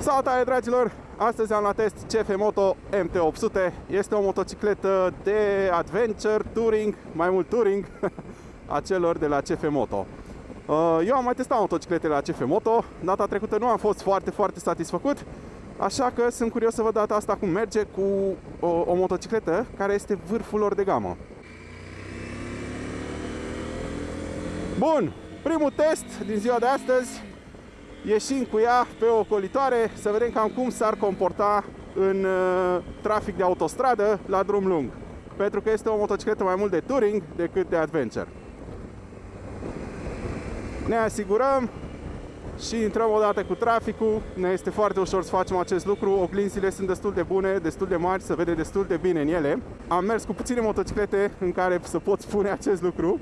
Salutare, dragilor! Astăzi am la test CF Moto MT800. Este o motocicletă de adventure, touring, mai mult touring a celor de la CF Moto. Eu am mai testat motociclete la CF Moto. Data trecută nu am fost foarte satisfăcut, așa că sunt curios să văd data asta cum merge cu o motocicletă care este vârful lor de gamă. Bun, primul test din ziua de astăzi. Ieșim cu ea pe o ocolitoare să vedem cam cum s-ar comporta în trafic de autostradă la drum lung, pentru că este o motocicletă mai mult de touring decât de adventure. Ne asigurăm și intrăm odată cu traficul. Ne este foarte ușor să facem acest lucru. Oglinzile sunt destul de bune, destul de mari, se vede destul de bine în ele. Am mers cu puține motociclete în care să pot spune acest lucru.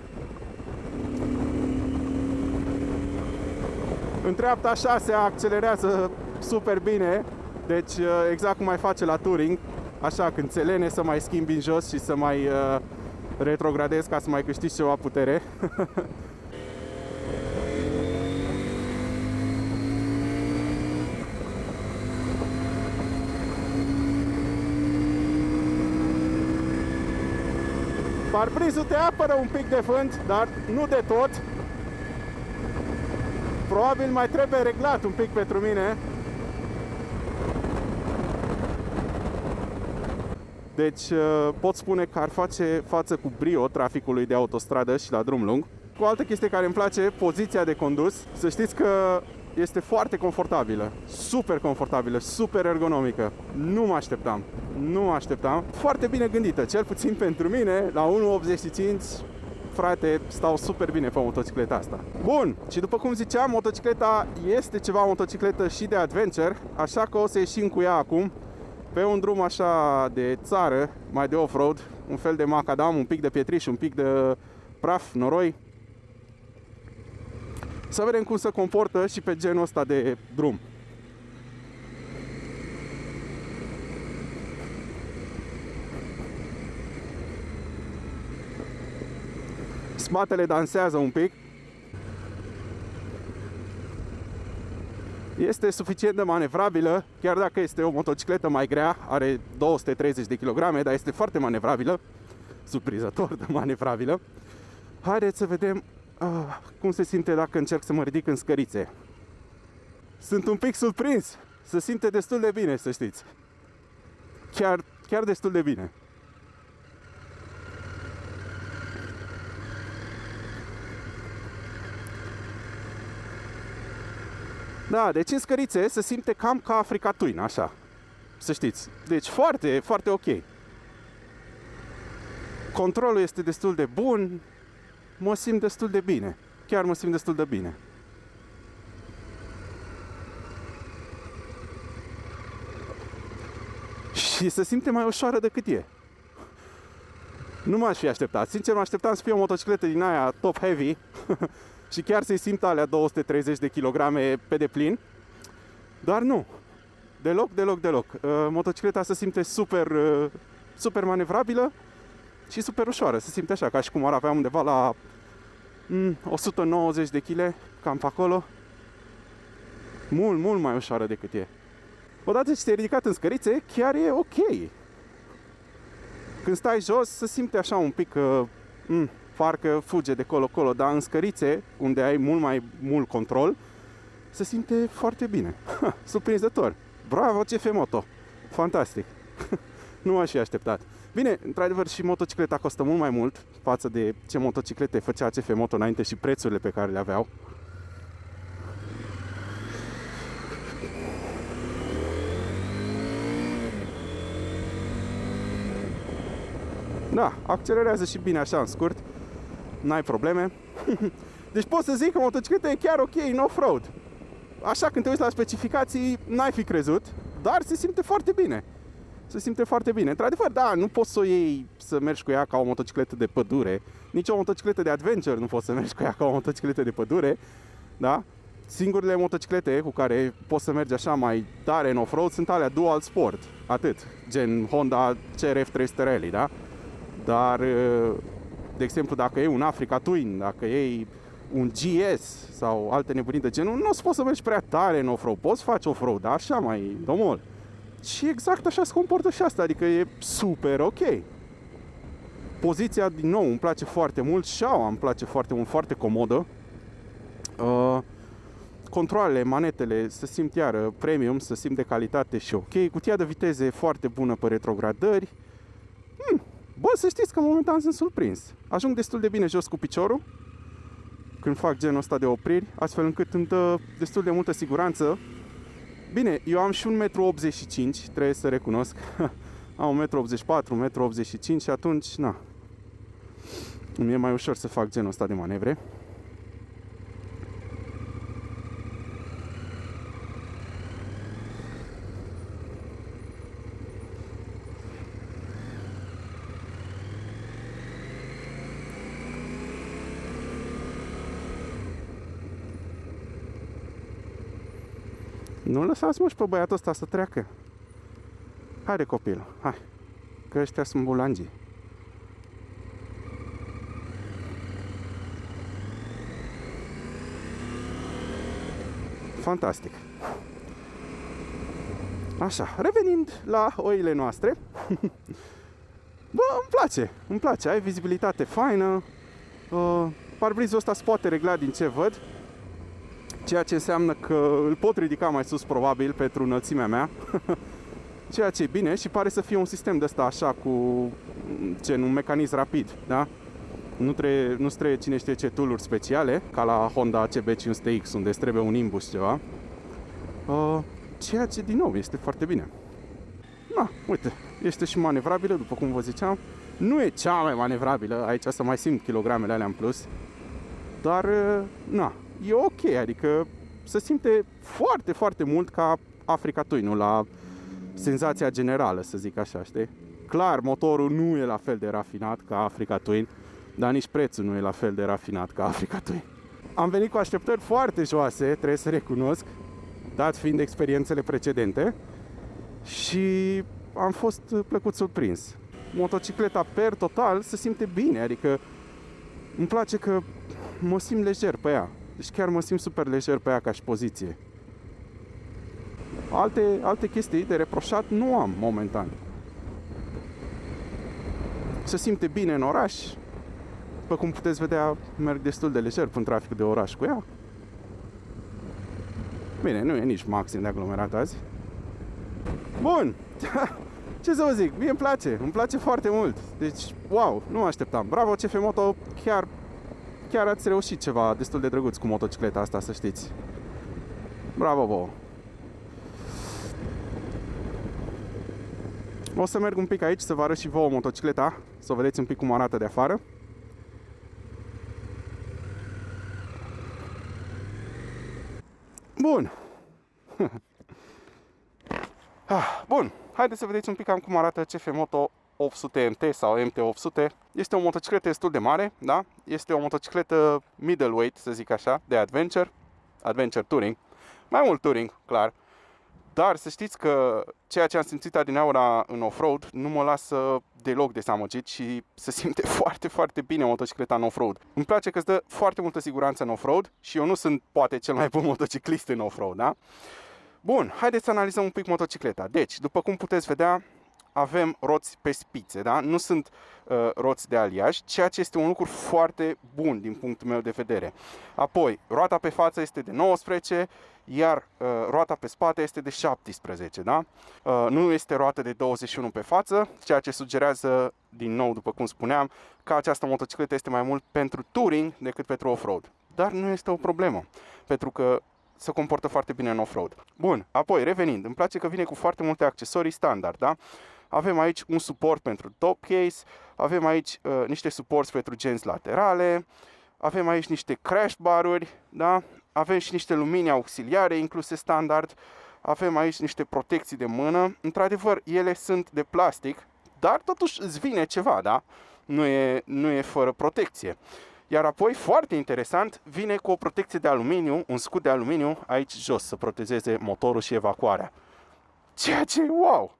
În treapta 6 accelerează super bine, deci exact cum mai face la touring, așa când se lene să mai schimbi în jos și să mai retrogradez ca să mai câștigi ceva putere. Parbrizul te apără un pic de vânt, dar nu de tot. Probabil mai trebuie reglat un pic pentru mine. Deci pot spune că ar face față cu brio traficului de autostradă și la drum lung. Cu o altă chestie care îmi place, poziția de condus. Să știți că este foarte confortabilă, super confortabilă, super ergonomică. Nu mă așteptam. Foarte bine gândită, cel puțin pentru mine, la 1.85. Frate, stau super bine pe motocicleta asta. Bun, și după cum ziceam, motocicleta este ceva motocicletă și de adventure, așa că o să ieșim cu ea acum pe un drum așa de țară, mai de off-road, un fel de macadam, un pic de pietriș, un pic de praf, noroi. Să vedem cum se comportă și pe genul ăsta de drum. Spatele dansează un pic. Este suficient de manevrabilă, chiar dacă este o motocicletă mai grea, are 230 de kg, dar este foarte manevrabilă, surprinzător de manevrabilă. Haideți să vedem cum se simte dacă încerc să mă ridic în scărițe. Sunt un pic surprins, se simte destul de bine, să știți. Chiar destul de bine. Da, deci în scărițe se simte cam ca Africa Twin, așa, să știți. Deci foarte ok. Controlul este destul de bun, mă simt destul de bine. Chiar mă simt destul de bine. Și se simte mai ușoară decât e. Nu m-aș fi așteptat. Sincer, mă așteptam să fie o motocicletă din aia top heavy și chiar să-i simt alea 230 de kilograme pe deplin. Dar nu. Deloc. Motocicleta se simte super manevrabilă și super ușoară. Se simte așa, ca și cum ar avea undeva la 190 de kg, cam pe acolo. Mult mai ușoară decât e. Odată ce te-ai ridicat în scărițe, chiar e ok. Când stai jos, se simte așa un pic parcă fuge de colo-colo, dar în scărițe, unde ai mult mai mult control, se simte foarte bine. Surprinzător. Bravo CF Moto. Fantastic. Nu m-aș fi așteptat. Bine, într-adevăr și motocicleta costă mult mai mult față de ce motociclete făcea CF Moto înainte și prețurile pe care le aveau. Da, accelerează și bine așa în scurt. N-ai probleme. Deci pot să zic că motocicleta e chiar ok în off-road. Așa, când te uiți la specificații, n-ai fi crezut, dar se simte foarte bine. Se simte foarte bine. Într-adevăr, da, nu poți să o iei să mergi cu ea ca o motocicletă de pădure. Nici o motocicletă de adventure nu poți să mergi cu ea ca o motocicletă de pădure. Da? Singurele motociclete cu care poți să mergi așa mai tare în off-road sunt alea dual sport. Atât. Gen Honda CRF 300 Rally, da? Dar, de exemplu, dacă iei un Africa Twin, dacă iei un GS sau alte nebunii de genul, nu o să poți să mergi prea tare în off-road. Poți face off-road, dar așa mai domol. Și exact așa se comportă și asta, adică e super ok. Poziția, din nou, îmi place foarte mult, șaua îmi place foarte mult, foarte comodă. Controlele, manetele, se simt iară premium, se simt de calitate și ok. Cutia de viteze e foarte bună pe retrogradări. Bă, să știți că momentan sunt surprins. Ajung destul de bine jos cu piciorul când fac genul ăsta de opriri, astfel încât îmi dă destul de multă siguranță. Bine, eu am și 1,85 m, trebuie să recunosc. Am 1,84 m, 1,85 m și atunci, na, îmi e mai ușor să fac genul ăsta de manevre. Nu lăsați, mă, și pe băiatul ăsta să treacă. Haide, copil, hai, că ăștia sunt bulangii. Fantastic. Așa, revenind la oile noastre. Bă, îmi place, ai vizibilitate faină. Parbrizul ăsta se poate regla din ce văd, ceea ce înseamnă că îl pot ridica mai sus probabil pentru înălțimea mea. Ceea ce e bine și pare să fie un sistem de ăsta așa cu gen un mecanism rapid, da? Nu trebuie cine știe ce tool-uri speciale, ca la Honda CB500X, unde îți trebuie un imbus ceva. Ceea ce, din nou, este foarte bine. Na, uite, este și manevrabilă, după cum vă ziceam. Nu e cea mai manevrabilă, aici să mai simt kilogramele alea în plus. Dar, na, e ok, adică se simte foarte, foarte mult ca Africa Twin, nu la senzația generală, să zic așa, știi? Clar, motorul nu e la fel de rafinat ca Africa Twin, dar nici prețul nu e la fel de rafinat ca Africa Twin. Am venit cu așteptări foarte joase, trebuie să recunosc, dat fiind experiențele precedente, și am fost plăcut surprins. Motocicleta per total se simte bine, adică îmi place că mă simt lejer pe ea. Deci chiar mă simt super lejer pe ea ca și poziție. Alte chestii de reproșat nu am momentan. Se simte bine în oraș. După cum puteți vedea, merg destul de lejer prin traficul de oraș cu ea. Bine, nu e nici maxim de aglomerat azi. Bun! Ce să vă zic, mie îmi place foarte mult. Deci, wow, nu mă așteptam. Bravo CF Moto, chiar ați reușit ceva destul de drăguț cu motocicleta asta, să știți. Bravo vouă! O să merg un pic aici să vă arăt și vouă motocicleta, să vedeți un pic cum arată de afară. Bun. Bun, haideți să vedeți un pic cam cum arată CF Moto 800 MT sau MT800. Este o motocicletă destul de mare, da? Este o motocicletă middleweight, să zic așa, de adventure touring. Mai mult touring, clar. Dar să știți că ceea ce am simțit adineaura în off-road nu mă lasă deloc dezamăgit și se simte foarte, foarte bine motocicleta în off-road. Îmi place că îți dă foarte multă siguranță în off-road și eu nu sunt poate cel mai bun motociclist în off-road, da? Bun, haideți să analizăm un pic motocicleta. Deci, după cum puteți vedea, avem roți pe spițe, da? Nu sunt roți de aliaj, ceea ce este un lucru foarte bun din punctul meu de vedere. Apoi, roata pe față este de 19, iar roata pe spate este de 17, da? Nu este roată de 21 pe față, ceea ce sugerează, din nou, după cum spuneam, că această motocicletă este mai mult pentru touring decât pentru off-road. Dar nu este o problemă, pentru că se comportă foarte bine în off-road. Bun, apoi, revenind, îmi place că vine cu foarte multe accesorii standard, da? Avem aici un suport pentru top case, avem aici niște suporți pentru genți laterale, avem aici niște crash baruri, da? Avem și niște lumini auxiliare incluse standard, avem aici niște protecții de mână. Într-adevăr, ele sunt de plastic, dar totuși îți vine ceva, da? Nu e fără protecție. Iar apoi, foarte interesant, vine cu o protecție de aluminiu, un scut de aluminiu aici jos, să protejeze motorul și evacuarea. Ceea ce, wow!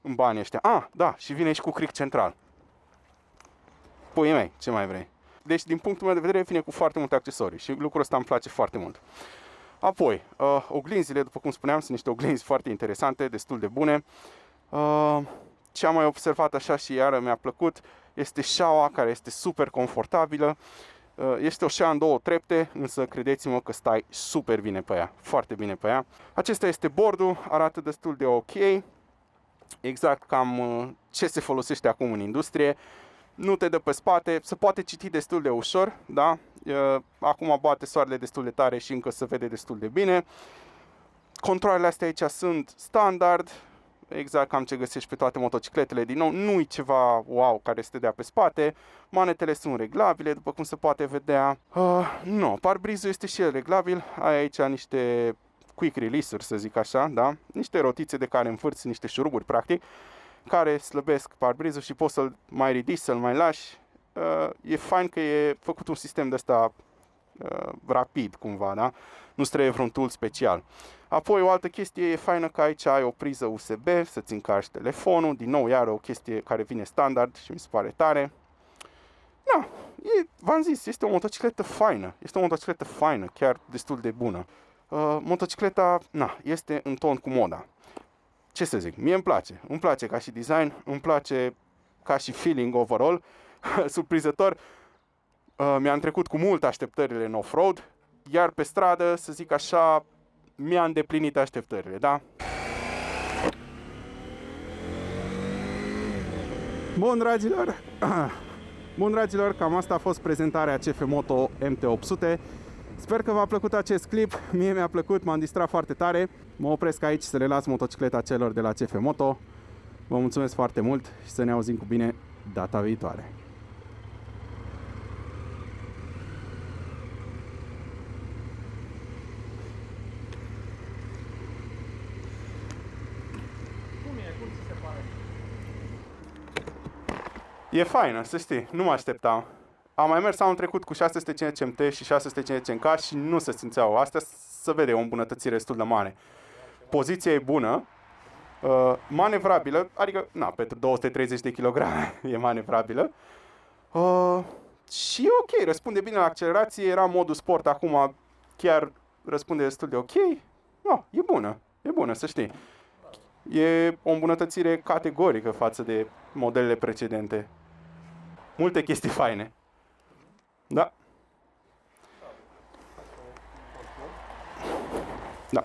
În banii ăștia. Ah, da, și vine și cu cric central. Puii mei, ce mai vrei? Deci, din punctul meu de vedere, vine cu foarte multe accesorii și lucrul ăsta îmi place foarte mult. Apoi, oglinzile, după cum spuneam, sunt niște oglinzi foarte interesante, destul de bune. Ce am mai observat așa și iară mi-a plăcut este șaua, care este super confortabilă. Este o șa în 2 trepte, însă credeți-mă că stai super bine pe ea, foarte bine pe ea. Acesta este bordul, arată destul de ok, exact cam ce se folosește acum în industrie. Nu te dă pe spate, se poate citi destul de ușor, da? Acum bate soarele destul de tare și încă se vede destul de bine. Controalele astea aici sunt standard, exact cam ce găsești pe toate motocicletele. Din nou, nu e ceva wow care să te dea pe spate. Manetele sunt reglabile, după cum se poate vedea. Nu, parbrizul este și el reglabil. Ai aici niște quick release-uri, să zic așa, da? Niște rotițe de care învârți, niște șuruburi, practic, care slăbesc parbrizul și poți să-l mai ridici, să-l mai lași. E fain că e făcut un sistem de ăsta rapid, cumva, da? Nu trebuie vreun tool special. Apoi, o altă chestie e faină că aici ai o priză USB să-ți încarci telefonul. Din nou, iar o chestie care vine standard și mi se pare tare. Da, v-am zis, este o motocicletă faină. Este o motocicletă faină, chiar destul de bună. Motocicleta, este în ton cu moda. Ce să zic, mie îmi place ca și design, îmi place ca și feeling overall. Surprinzător, mi-am trecut cu mult așteptările în off-road, iar pe stradă, să zic așa, mi-a îndeplinit așteptările, da? Bun, dragilor, cam asta a fost prezentarea CF Moto MT800. Sper că v-a plăcut acest clip, mie mi-a plăcut, m-am distrat foarte tare. Mă opresc aici să le las motocicleta celor de la CF Moto. Vă mulțumesc foarte mult și să ne auzim cu bine data viitoare. Cum ți se pare? E faină, să știi, nu mă așteptam. Am mai mers anul trecut cu 650 MT și 650 MK și nu se simțeau. Astea se vede o îmbunătățire destul de mare. Poziția e bună, manevrabilă, adică, pentru 230 de kg e manevrabilă. Și e ok, răspunde bine la accelerație, era modul sport, acum chiar răspunde destul de ok. E bună, să știi. E o îmbunătățire categorică față de modelele precedente. Multe chestii faine. Da. Da.